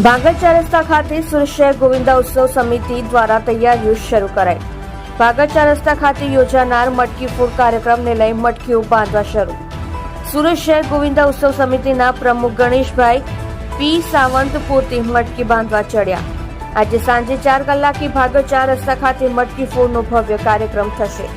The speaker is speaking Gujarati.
ભાગળ ચાર રસ્તા ખાતે સુરત શહેર ગોવિંદા ઉત્સવ સમિતિ દ્વારા તૈયારીઓ શરૂ કરાઈ. ભાગળ ચાર રસ્તા ખાતે યોજાનાર મટકી ફોડ કાર્યક્રમને લઈ મટકીઓ બાંધવા શરૂ. સુરત શહેર ગોવિંદા ઉત્સવ સમિતિના પ્રમુખ ગણેશભાઈ પી સાવંત પોતે મટકી બાંધવા ચડ્યા. આજે સાંજે 4 કલાકે ભાગળ ચાર રસ્તા ખાતે મટકી ફોડનો ભવ્ય કાર્યક્રમ થશે.